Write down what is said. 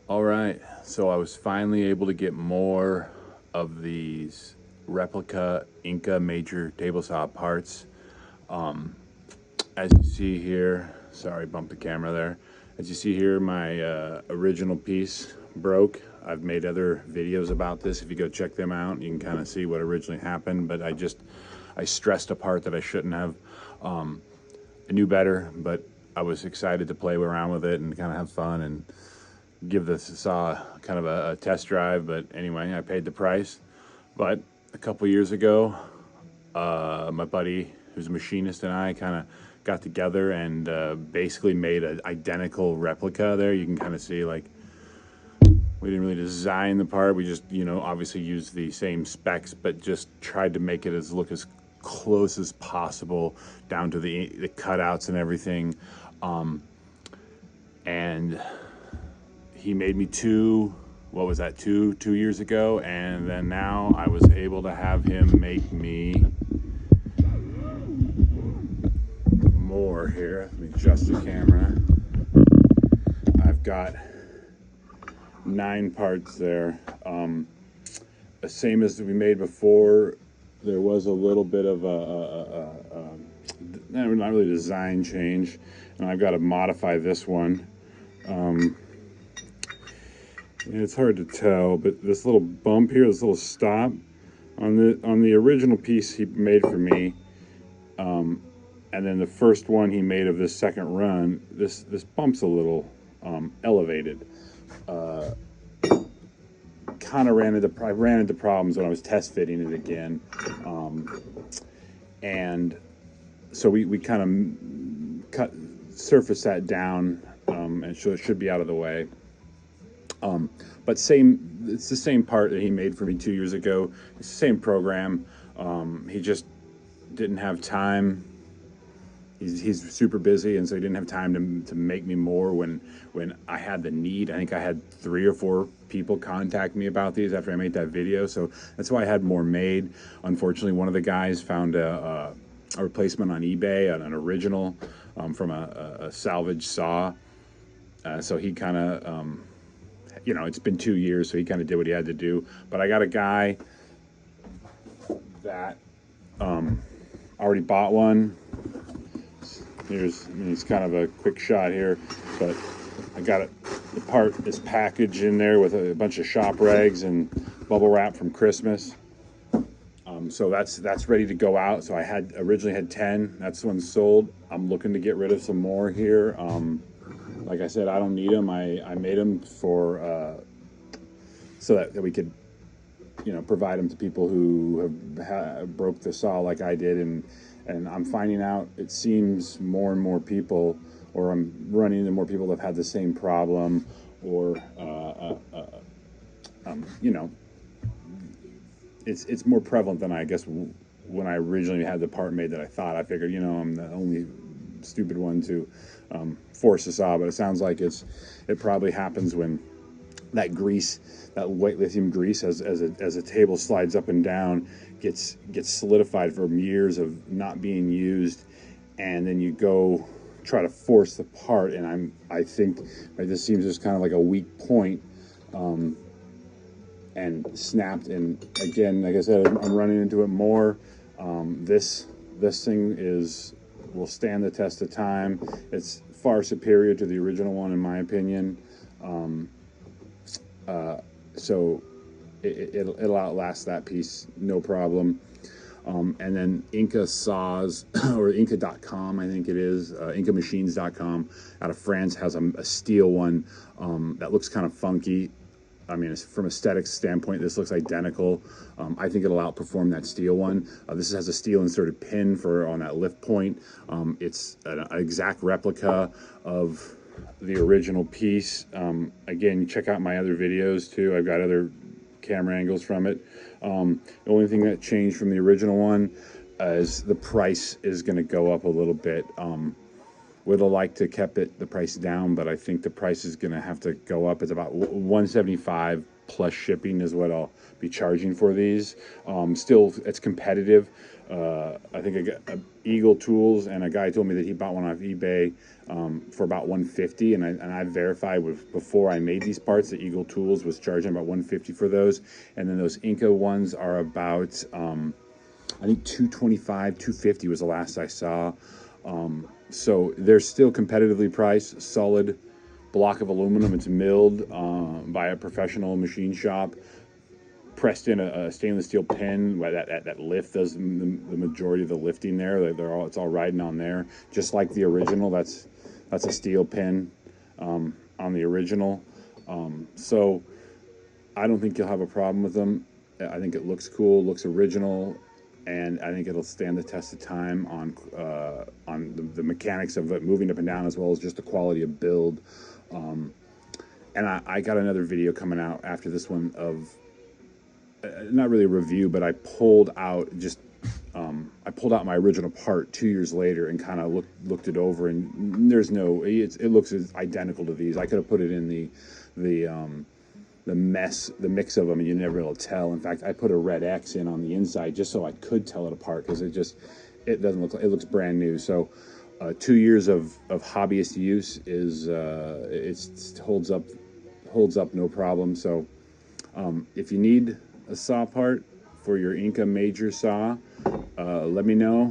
All right, so I was finally able to get more of these replica Inca major table saw parts. As you see here, sorry, bumped the camera there. As you see here, my original piece broke. I've made other videos about this. If you go check them out, you can kind of see what originally happened, but I stressed a part that I shouldn't have. I knew better, but I was excited to play around with it and kind of have fun and give the saw kind of a test drive. But anyway, I paid the price. But a couple years ago, my buddy, who's a machinist, and I kind of got together and basically made an identical replica. There, you can kind of see like we didn't really design the part. We just, obviously used the same specs, but just tried to make it as look as close as possible down to the cutouts and everything. And he made me two. What was that? Two years ago, and then now I was able to have him make me more here. Let me adjust the camera. I've got 9 parts there. The same as we made before. There was a little bit of not really design change, and I've got to modify this one. It's hard to tell, but this little bump here, this little stop on the original piece he made for me, and then the first one he made of this second run, this bump's a little elevated. Kind of I ran into problems when I was test fitting it again, and so we kind of surfaced that down, and so it should be out of the way. But it's the same part that he made for me 2 years ago. It's the same program. He just didn't have time. He's super busy, and so he didn't have time to make me more when I had the need. I think I had 3 or 4 people contact me about these after I made that video, so that's why I had more made. Unfortunately, one of the guys found a replacement on eBay, an original from a salvage saw. So he kind of, it's been 2 years, so he kind of did what he had to do. But I got a guy that already bought one. It's kind of a quick shot here, but I got it. The part is packaged in there with a bunch of shop rags and bubble wrap from Christmas. So that's ready to go out. So I originally had 10. That's the one sold. I'm looking to get rid of some more here. Like I said, I don't need them. I made them for so that we could, provide them to people who broke the saw like I did, and I'm finding out it seems more and more people, or I'm running into more people that have had the same problem, or it's more prevalent than I guess when I originally had the part made that I thought. I figured, I'm the only stupid one to force the saw, but it sounds like it probably happens when that grease, that white lithium grease, as a table slides up and down, gets solidified from years of not being used, and then you go try to force the part, and I think this seems just kind of like a weak point, and snapped. And again, like I said, I'm running into it more. This thing will stand the test of time. It's far superior to the original one, in my opinion. So it'll outlast that piece, no problem. And then Inca saws, or Inca.com, I think it is, IncaMachines.com, out of France, has a steel one that looks kind of funky. I mean, from aesthetics standpoint, this looks identical. I think it'll outperform that steel one. This has a steel inserted pin on that lift point. It's an exact replica of the original piece. Again, check out my other videos too. I've got other camera angles from it. The only thing that changed from the original one is the price is going to go up a little bit. Would have liked to kept the price down, but I think the price is going to have to go up. It's about $175 plus shipping is what I'll be charging for these. Still, it's competitive. I think I got Eagle Tools, and a guy told me that he bought one off eBay for about 150, and I verified before I made these parts that Eagle Tools was charging about 150 for those, and then those Inca ones are about I think 225, 250 was the last I saw. So they're still competitively priced, solid block of aluminum. It's milled by a professional machine shop, pressed in a stainless steel pin. That lift does the majority of the lifting there. It's all riding on there, just like the original. That's a steel pin on the original. So I don't think you'll have a problem with them. I think it looks cool, looks original, and I think it'll stand the test of time on the mechanics of it moving up and down, as well as just the quality of build. And I got another video coming out after this one of not really a review, but I pulled out my original part 2 years later and kind of looked it over, and it looks as identical to these. I could have put it in the mix of them, and you never be able to tell. In fact, I put a red X in on the inside just so I could tell it apart, because it doesn't look like, it looks brand new. So 2 years of hobbyist use is it holds up no problem. So if you need a saw part for your Inca major saw, let me know.